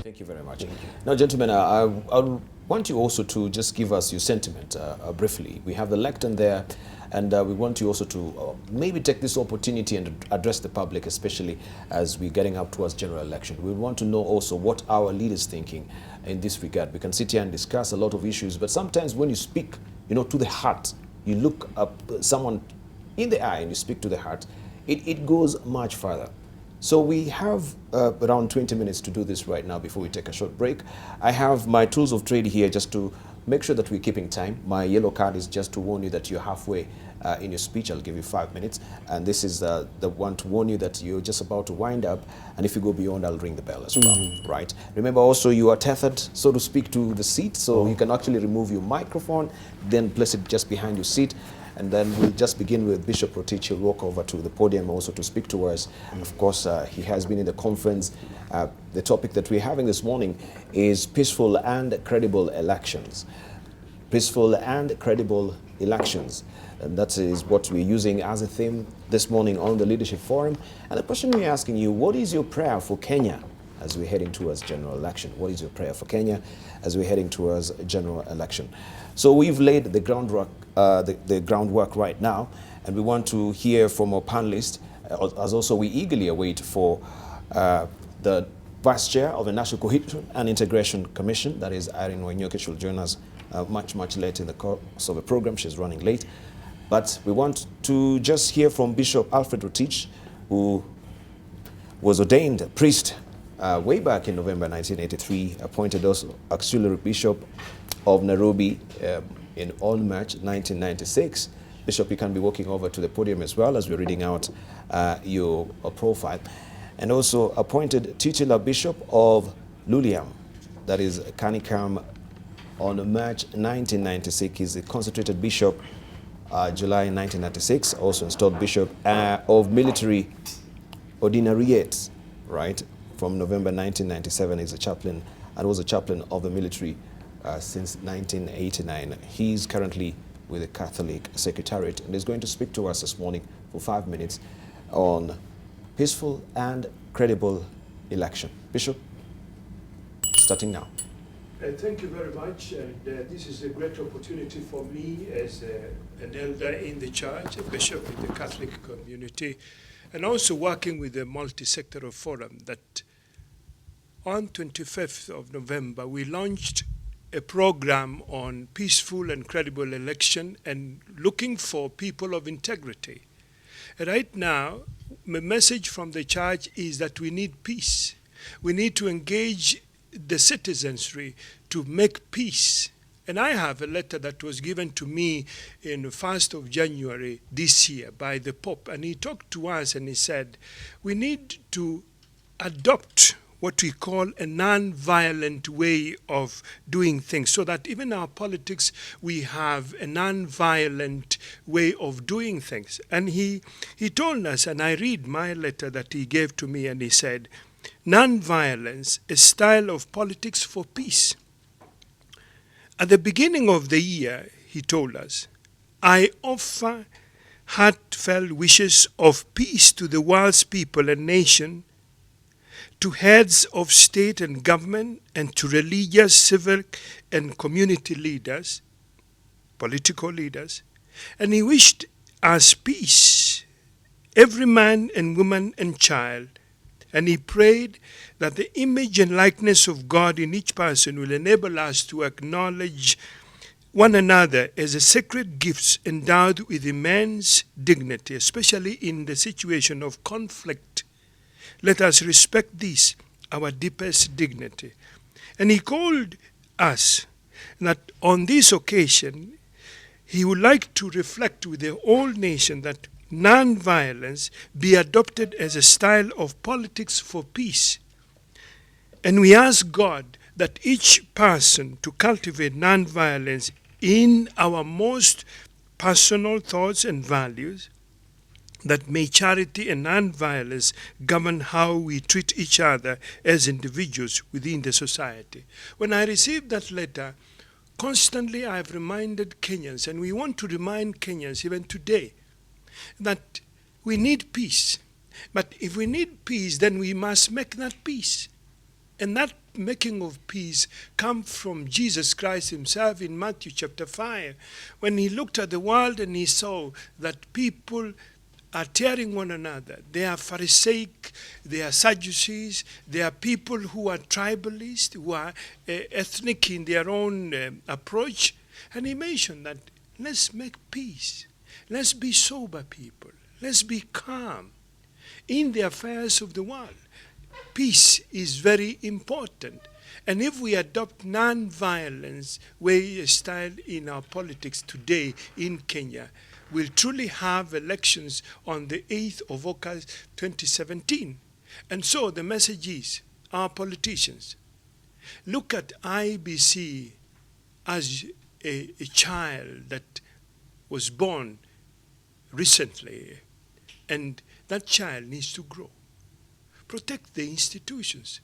Thank you very much. Now, gentlemen, I want you also to just give us your sentiment briefly. We have the lectern there, and we want you also to maybe take this opportunity and address the public, especially as we're getting up towards general election. We want to know also what our leaders thinking in this regard. We can sit here and discuss a lot of issues, but sometimes when you speak, to the heart, you look up someone in the eye and you speak to the heart, it goes much further. So we have around 20 minutes to do this right now before we take a short break. I have my tools of trade here just to make sure that we're keeping time. My yellow card is just to warn you that you're halfway in your speech. I'll give you 5 minutes. And this is the one to warn you that you're just about to wind up. And if you go beyond, I'll ring the bell as well, right? Remember also you are tethered, so to speak, to the seat. So you can actually remove your microphone, then place it just behind your seat. And then we'll just begin with Bishop Rotich. He'll walk over to the podium also to speak to us. Of course, he has been in the conference. The topic that we're having this morning is peaceful and credible elections. Peaceful and credible elections. And that is what we're using as a theme this morning on the Leadership Forum. And the question we're asking you, what is your prayer for Kenya as we're heading towards general election? What is your prayer for Kenya as we're heading towards general election? So we've laid the groundwork, the groundwork right now, and we want to hear from our panelists, as also we eagerly await for the Vice Chair of the National Cohesion and Integration Commission, that is Irene Wanyoike. She'll join us much later in the course of the program. She's running late. But we want to just hear from Bishop Alfred Rotich, who was ordained a priest way back in November 1983, appointed also auxiliary bishop of Nairobi on March 1996. Bishop, you can be walking over to the podium as well as we're reading out your profile. And also appointed titular bishop of Luliam, that is Kanikam, on March 1996. He's a consecrated bishop July 1996, also installed bishop of military ordinariate, right? From November 1997, he's a chaplain and was a chaplain of the military since 1989. He's currently with the Catholic Secretariat and is going to speak to us this morning for 5 minutes on peaceful and credible election. Bishop, starting now. Thank you very much. And this is a great opportunity for me as an elder in the church, a bishop in the Catholic community, and also working with the multi-sectoral forum that on 25th of November, we launched a program on peaceful and credible election and looking for people of integrity. Right now, the message from the church is that we need peace. We need to engage the citizenry to make peace. And I have a letter that was given to me in the 1st of January this year by the Pope. And he talked to us and he said, we need to adopt what we call a non-violent way of doing things, so that even our politics, we have a non-violent way of doing things. And he told us, and I read my letter that he gave to me, and he said, non-violence, a style of politics for peace. At the beginning of the year, he told us, I offer heartfelt wishes of peace to the world's people and nation, to heads of state and government, and to religious, civic, and community leaders, political leaders. And he wished us peace, every man and woman and child. And he prayed that the image and likeness of God in each person will enable us to acknowledge one another as a sacred gifts endowed with immense dignity, especially in the situation of conflict. Let us respect this, our deepest dignity. And he called us that on this occasion, he would like to reflect with the whole nation that non-violence be adopted as a style of politics for peace. And we ask God that each person to cultivate non-violence in our most personal thoughts and values, that may charity and non-violence govern how we treat each other as individuals within the society. When I received that letter, constantly I have reminded Kenyans, and we want to remind Kenyans even today, that we need peace. But if we need peace, then we must make that peace. And that making of peace come from Jesus Christ himself in Matthew chapter 5, when he looked at the world and he saw that people are tearing one another. They are Pharisaic, they are Sadducees, they are people who are tribalist, who are ethnic in their own approach. And he mentioned that let's make peace. Let's be sober people. Let's be calm in the affairs of the world. Peace is very important. And if we adopt non-violence way style in our politics today in Kenya, we'll truly have elections on the 8th of August 2017. And so the message is, our politicians, look at IBC as a child that was born recently, and that child needs to grow. Protect the institutions.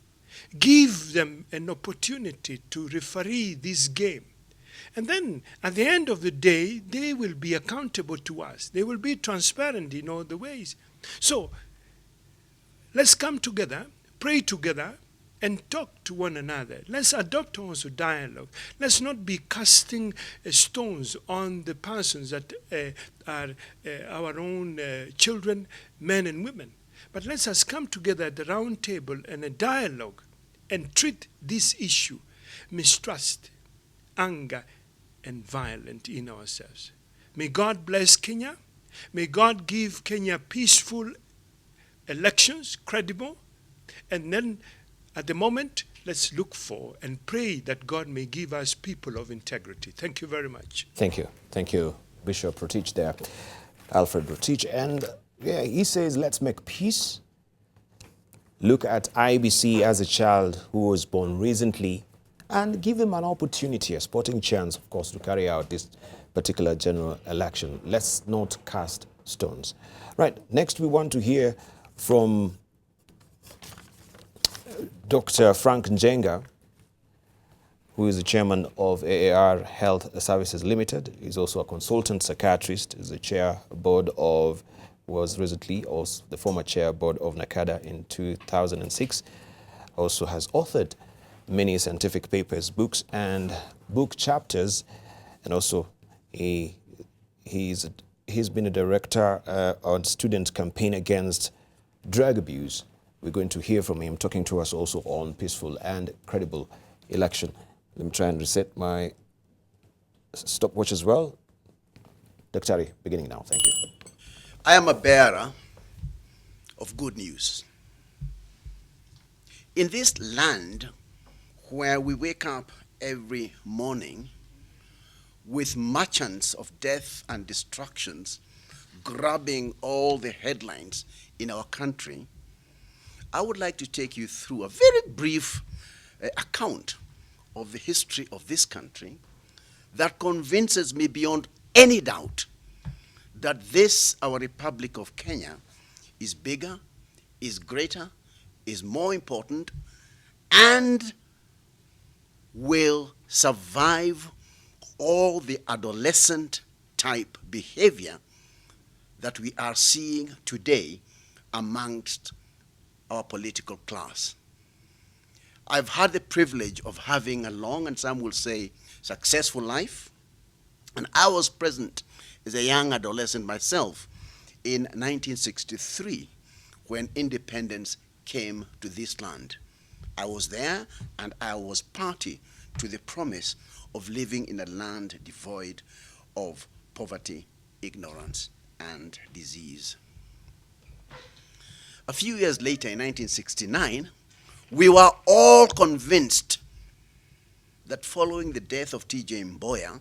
Give them an opportunity to referee this game. And then, at the end of the day, they will be accountable to us. They will be transparent in all the ways. So, let's come together, pray together, and talk to one another. Let's adopt also dialogue. Let's not be casting stones on the persons that are our own children, men and women. But let us come together at the round table and a dialogue and treat this issue, mistrust, anger, and violence in ourselves. May God bless Kenya. May God give Kenya peaceful elections, credible. And then at the moment, let's look for and pray that God may give us people of integrity. Thank you very much. Thank you. Thank you, Bishop Rotich there, Alfred Rotich. And yeah, he says, let's make peace. Look at IBC as a child who was born recently and give him an opportunity, a sporting chance, of course, to carry out this particular general election. Let's not cast stones. Right, next we want to hear from Dr. Frank Njenga, who is the chairman of AAR Health Services Limited. He's also a consultant psychiatrist. He's the chair board of, was recently also the former chair board of NACADA in 2006. Also has authored many scientific papers, books, and book chapters, and also he's been a director on student campaign against drug abuse. We're going to hear from him talking to us also on peaceful and credible election. Let me try and reset my stopwatch as well. Dr. Ari, beginning now. Thank you. I am a bearer of good news. In this land where we wake up every morning with merchants of death and destructions grabbing all the headlines in our country, I would like to take you through a very brief account of the history of this country that convinces me beyond any doubt that this, our Republic of Kenya, is bigger, is greater, is more important, and will survive all the adolescent type behavior that we are seeing today amongst our political class. I've had the privilege of having a long, and some will say successful life, and I was present as a young adolescent myself in 1963 when independence came to this land. I was there and I was party to the promise of living in a land devoid of poverty, ignorance, and disease. A few years later, in 1969, we were all convinced that following the death of T.J. Mboya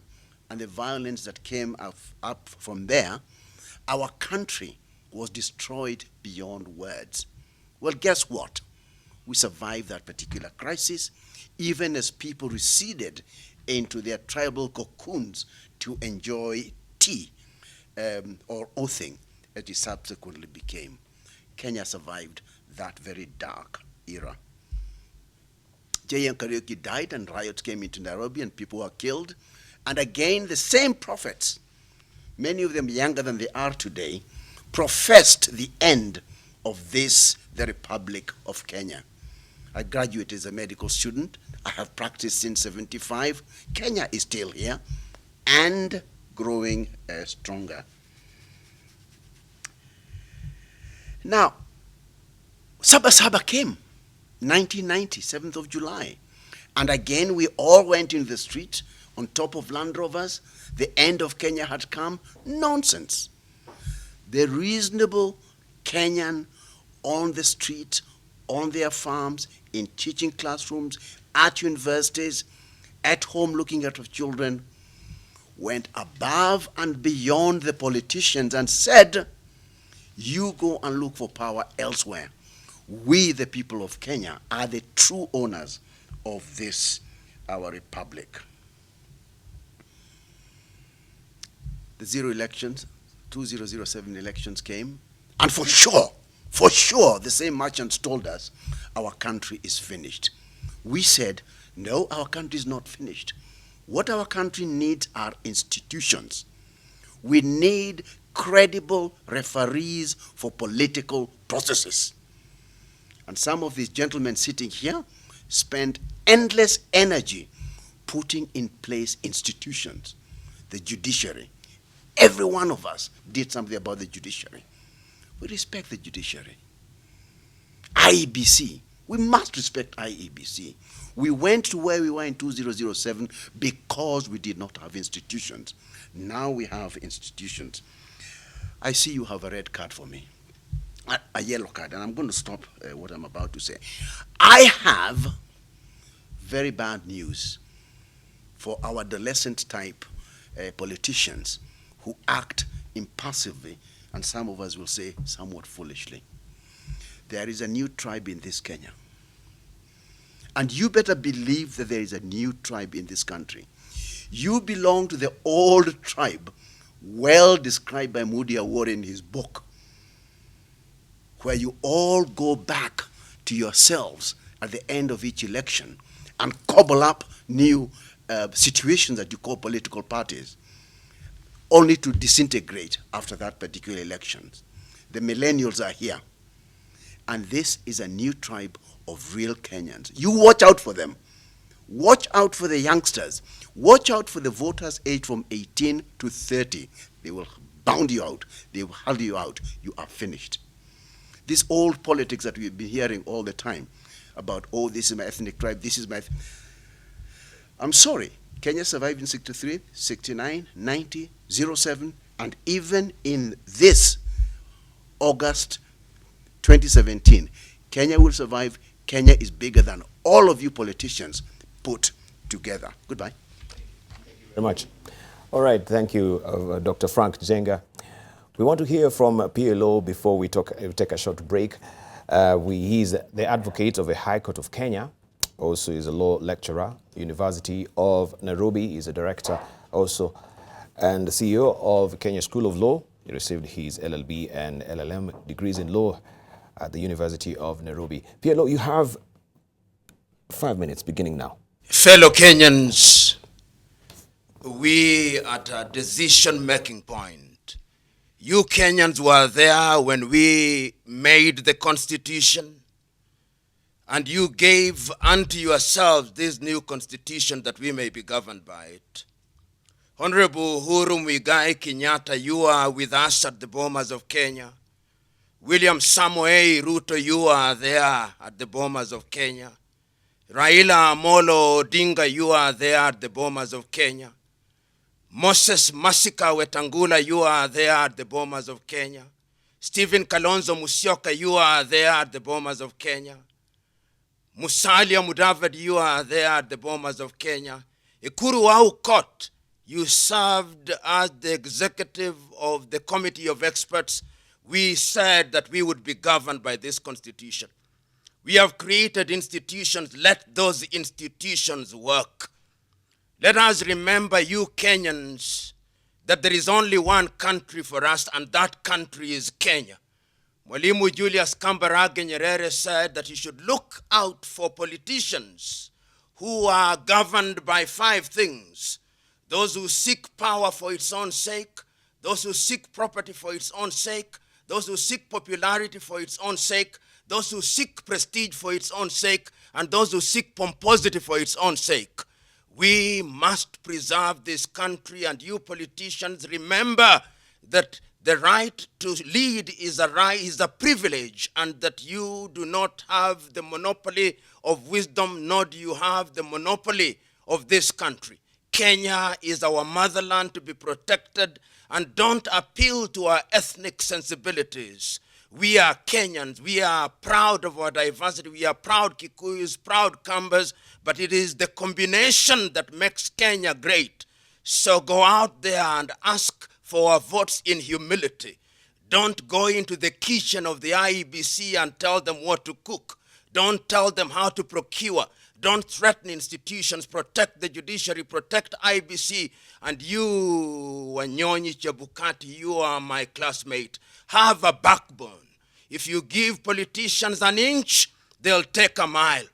and the violence that came up from there, our country was destroyed beyond words. Well, guess what? We survived that particular crisis, even as people receded into their tribal cocoons to enjoy tea or oathing, as it subsequently became. Kenya survived that very dark era. J.M. Kariuki died and riots came into Nairobi and people were killed. And again, the same prophets, many of them younger than they are today, professed the end of this, the Republic of Kenya. I graduated as a medical student. I have practiced since 75. Kenya is still here and growing stronger. Now, Sabasaba came, 1990, 7th of July. And again, we all went in the street on top of Land Rovers. The end of Kenya had come. Nonsense. The reasonable Kenyan on the street, on their farms, in teaching classrooms, at universities, at home looking at our children, went above and beyond the politicians and said, you go and look for power elsewhere. We, the people of Kenya, are the true owners of this, our republic. The 2007 elections came, and for sure, the same merchants told us our country is finished. We said, no, our country is not finished. What our country needs are institutions. We need credible referees for political processes. And some of these gentlemen sitting here spend endless energy putting in place institutions, the judiciary. Every one of us did something about the judiciary. We respect the judiciary. IEBC, we must respect IEBC. We went to where we were in 2007 because we did not have institutions. Now we have institutions. I see you have a red card for me, a yellow card, and I'm going to stop what I'm about to say. I have very bad news for our adolescent type politicians who act impulsively, and some of us will say somewhat foolishly. There is a new tribe in this Kenya. And you better believe that there is a new tribe in this country. You belong to the old tribe, well described by Moody Award in his book, where you all go back to yourselves at the end of each election and cobble up new situations that you call political parties, only to disintegrate after that particular election. The millennials are here. And this is a new tribe of real Kenyans. You watch out for them. Watch out for the youngsters. Watch out for the voters aged from 18 to 30. They will bound you out. They will hold you out. You are finished. This old politics that we've been hearing all the time about, oh, this is my ethnic tribe, this is my... I'm sorry. Kenya survived in 63, 69, 90, 07, and even in this August 2017, Kenya will survive. Kenya is bigger than all of you politicians put together. Goodbye. Thank you very much. All right, thank you, Dr. Frank Njenga. We want to hear from PLO before we take a short break. He's the advocate of the High Court of Kenya. Also is a law lecturer, University of Nairobi. He's a director also, and the CEO of Kenya School of Law. He received his LLB and LLM degrees in law at the University of Nairobi. PLO, you have 5 minutes beginning now. Fellow Kenyans, we at a decision-making point. You Kenyans were there when we made the Constitution, and you gave unto yourselves this new Constitution that we may be governed by it. Honorable Uhuru Muigai Kenyatta, you are with us at the Bomas of Kenya. William Samoei Ruto, you are there at the Bomas of Kenya. Raila Amolo Odinga, you are there at the Bomas of Kenya. Moses Masika Wetangula, you are there at the Bomas of Kenya. Stephen Kalonzo Musyoka, you are there at the Bomas of Kenya. Musalia Mudavadi, you are there at the Bomas of Kenya. Ekuru Aukot, you served as the executive of the Committee of Experts. We said that we would be governed by this Constitution. We have created institutions. Let those institutions work. Let us remember, you Kenyans, that there is only one country for us, and that country is Kenya. Mwalimu Julius Kambarage Nyerere said that he should look out for politicians who are governed by 5 things. Those who seek power for its own sake, those who seek property for its own sake, those who seek popularity for its own sake, those who seek prestige for its own sake, and those who seek pomposity for its own sake. We must preserve this country, and you politicians, remember that the right to lead is a privilege, and that you do not have the monopoly of wisdom, nor do you have the monopoly of this country. Kenya is our motherland to be protected, and don't appeal to our ethnic sensibilities. We are Kenyans. We are proud of our diversity. We are proud Kikuyus, proud Kambas, but it is the combination that makes Kenya great. So go out there and ask for our votes in humility. Don't go into the kitchen of the IEBC and tell them what to cook. Don't tell them how to procure. Don't threaten institutions. Protect the judiciary, protect IBC. And you, Wanyoike Chebukati, you are my classmate. Have a backbone. If you give politicians an inch, they'll take a mile.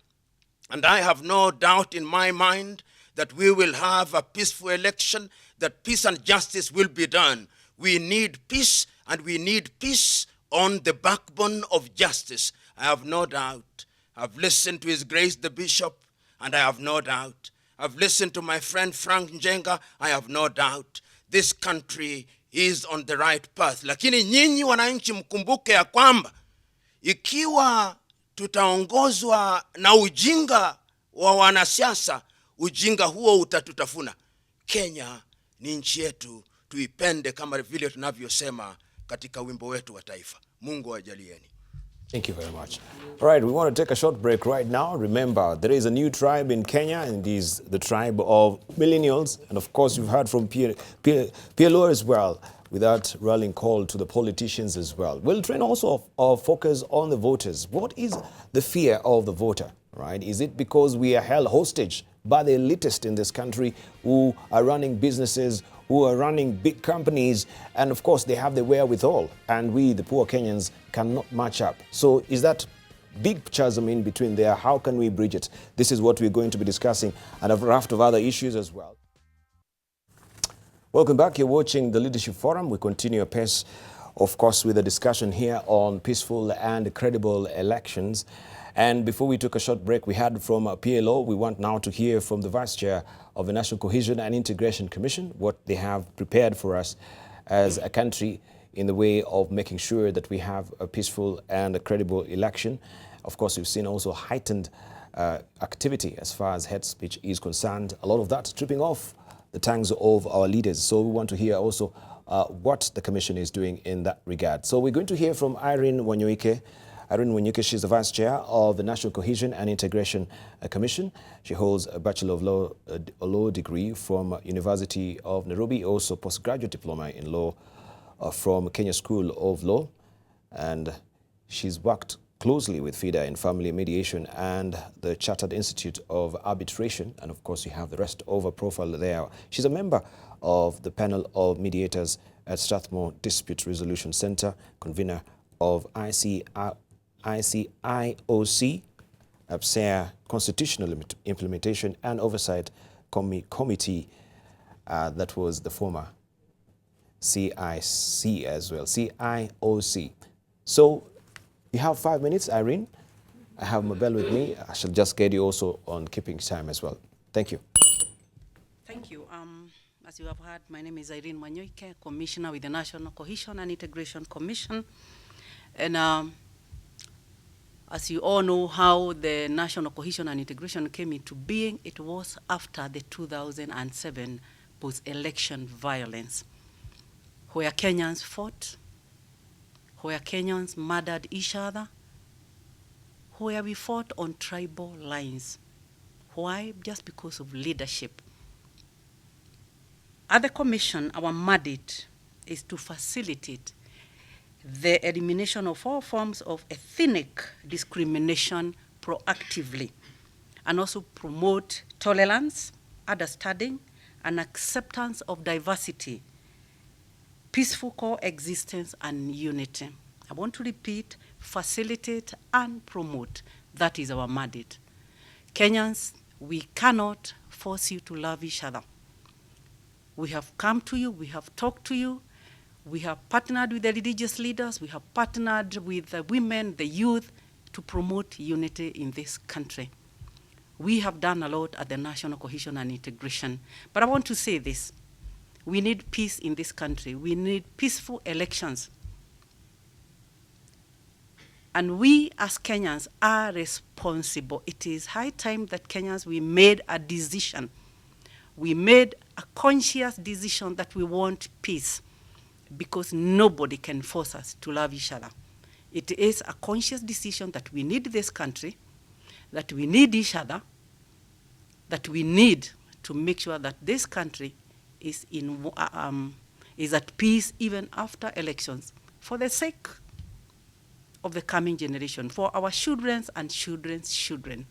And I have no doubt in my mind that we will have a peaceful election, that peace and justice will be done. We need peace, and we need peace on the backbone of justice. I have no doubt. I've listened to His Grace the Bishop, and I have no doubt. I've listened to my friend Frank Njenga, I have no doubt. This country is on the right path. Lakini nyinyi wananchi mkumbuke ya kwamba ikiwa tutaongozwa na ujinga wa wanasiasa, ujinga huo utatutafuna. Kenya ni nchi yetu, tuipende kama vile tunavyosema katika wimbo wetu wa taifa. Mungu ajalieni. Thank you very much. All right, we want to take a short break right now. Remember, there is a new tribe in Kenya, and it is the tribe of millennials. And of course, you've heard from PLO as well, with that rallying call to the politicians as well. We'll try also focus on the voters. What is the fear of the voter, right? Is it because we are held hostage by the elitists in this country who are running businesses, who are running big companies, and of course they have the wherewithal, and we, the poor Kenyans, cannot match up? So is that big chasm in between there? How can we bridge it? This is what we're going to be discussing, and a raft of other issues as well. Welcome back. You're watching the Leadership Forum. We continue apace, of course, with a discussion here on peaceful and credible elections. And before we took a short break, we had from PLO. We want now to hear from the Vice Chair of the National Cohesion and Integration Commission, what they have prepared for us as a country in the way of making sure that we have a peaceful and a credible election. Of course, we've seen also heightened activity as far as hate speech is concerned. A lot of that stripping off the tongues of our leaders. So we want to hear also what the Commission is doing in that regard. So we're going to hear from Irene Wanyoike. Irene Wanyoike, she's the Vice Chair of the National Cohesion and Integration Commission. She holds a Bachelor of Law degree from University of Nairobi, also postgraduate diploma in law from Kenya School of Law. And she's worked closely with FIDA in family mediation and the Chartered Institute of Arbitration. And of course, you have the rest of her profile there. She's a member of the panel of mediators at Strathmore Dispute Resolution Center, convener of ICIOC, APSEA Constitutional Implementation and Oversight Committee. That was the former CIC as well, CIOC. So you have 5 minutes, Irene. I have my bell with me. I shall just get you also on keeping time as well. Thank you. Thank you. As you have heard, my name is Irene Wanyoike, Commissioner with the National Cohesion and Integration Commission. And as you all know how the National Cohesion and Integration came into being, it was after the 2007 post-election violence, where Kenyans fought, where Kenyans murdered each other, where we fought on tribal lines. Why? Just because of leadership. At the Commission, our mandate is to facilitate the elimination of all forms of ethnic discrimination proactively, and also promote tolerance, understanding, and acceptance of diversity, peaceful coexistence, and unity. I want to repeat, facilitate and promote. That is our mandate. Kenyans, we cannot force you to love each other. We have come to you, we have talked to you, we have partnered with the religious leaders, we have partnered with the women, the youth, to promote unity in this country. We have done a lot at the National Cohesion and Integration. But I want to say this. We need peace in this country. We need peaceful elections. And we as Kenyans are responsible. It is high time that Kenyans, we made a decision. We made a conscious decision that we want peace, because nobody can force us to love each other. It is a conscious decision that we need this country, that we need each other, that we need to make sure that this country is at peace even after elections, for the sake of the coming generation, for our children's and children's children.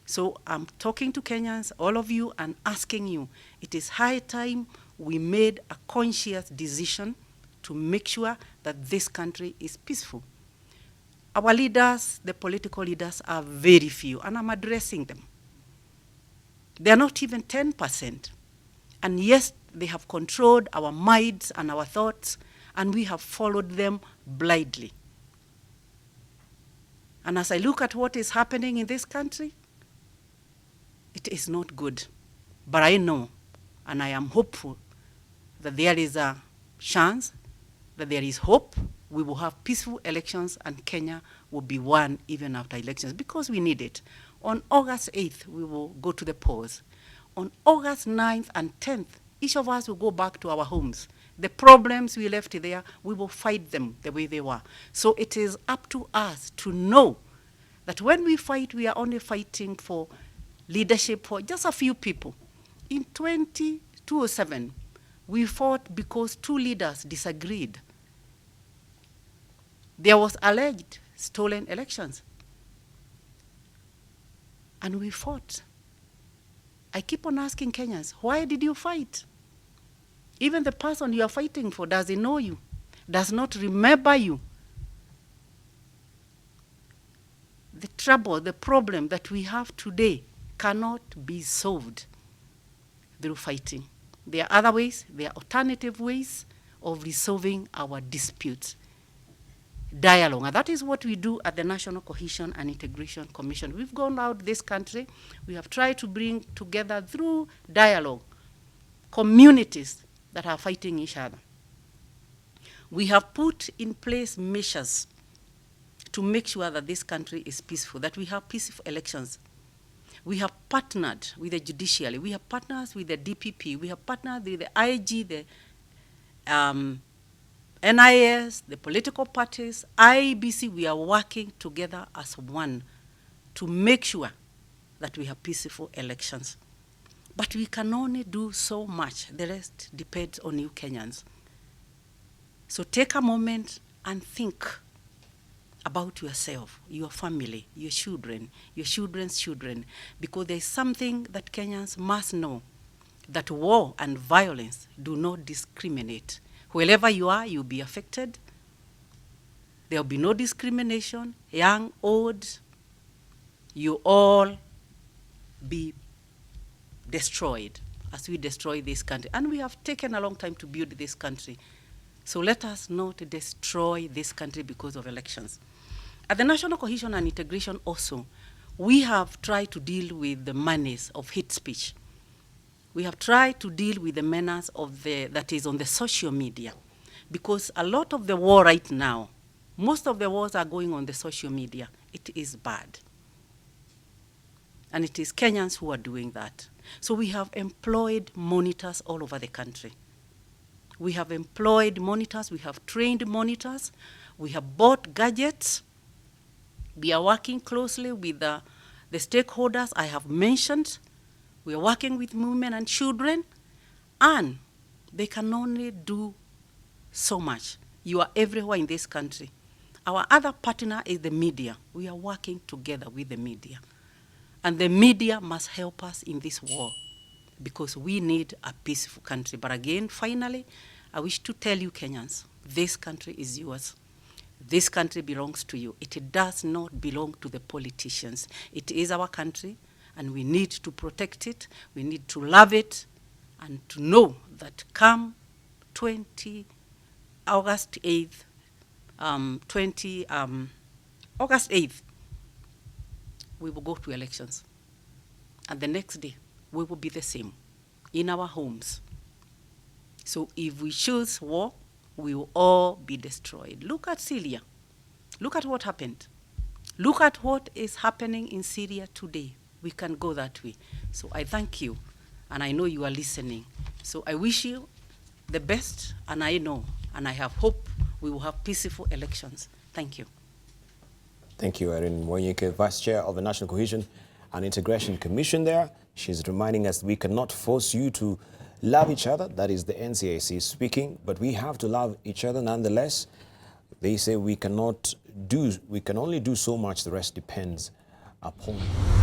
So I'm talking to Kenyans, all of you, and asking you, it is high time we made a conscious decision to make sure that this country is peaceful. Our leaders, the political leaders, are very few, and I'm addressing them. They're not even 10%. And yes, they have controlled our minds and our thoughts, and we have followed them blindly. And as I look at what is happening in this country, it is not good. But I know, and I am hopeful, that there is a chance, that there is hope, we will have peaceful elections, and Kenya will be one even after elections, because we need it. On August 8th, we will go to the polls. On August 9th and 10th, each of us will go back to our homes. The problems we left there, we will fight them the way they were. So it is up to us to know that when we fight, we are only fighting for leadership for just a few people. In 2007, we fought because two leaders disagreed. There was alleged stolen elections. And we fought. I keep on asking Kenyans, why did you fight? Even the person you are fighting for doesn't know you, does not remember you. The trouble, the problem that we have today cannot be solved through fighting. There are other ways, there are alternative ways of resolving our disputes. Dialogue, and that is what we do at the National Cohesion and Integration Commission. We've gone out this country, we have tried to bring together through dialogue communities that are fighting each other. We have put in place measures to make sure that this country is peaceful, that we have peaceful elections. We have partnered with the judiciary, we have partners with the DPP, we have partnered with the IG, the NIS, the political parties, IEBC. We are working together as one to make sure that we have peaceful elections. But we can only do so much. The rest depends on you Kenyans. So take a moment and think about yourself, your family, your children, your children's children, because there is something that Kenyans must know, that war and violence do not discriminate. Wherever you are, you'll be affected. There will be no discrimination, young, old. You all be destroyed as we destroy this country. And we have taken a long time to build this country. So let us not destroy this country because of elections. At the National Cohesion and Integration also, we have tried to deal with the menace of hate speech. We have tried to deal with the menace of that is on the social media, because a lot of the war right now, most of the wars are going on the social media. It is bad. And it is Kenyans who are doing that. So we have employed monitors all over the country. We have employed monitors, we have trained monitors, we have bought gadgets. We are working closely with the stakeholders I have mentioned. We are working with women and children, and they can only do so much. You are everywhere in this country. Our other partner is the media. We are working together with the media. And the media must help us in this war, because we need a peaceful country. But again, finally, I wish to tell you Kenyans, this country is yours. This country belongs to you. It does not belong to the politicians. It is our country, and we need to protect it. We need to love it, and to know that come August 8th, August 8th, we will go to elections. and the next day we will be the same in our homes. So if we choose war, we will all be destroyed. Look at Syria. Look at what happened. Look at what is happening in Syria today. We can go that way. So I thank you, and I know you are listening. So I wish you the best, and I know, and I have hope we will have peaceful elections. Thank you. Thank you, Irene Wanyoike, Vice Chair of the National Cohesion and Integration Commission there. She's reminding us we cannot force you to love each other. That is the NCAC speaking, but we have to love each other nonetheless. They say we can only do so much, the rest depends upon you.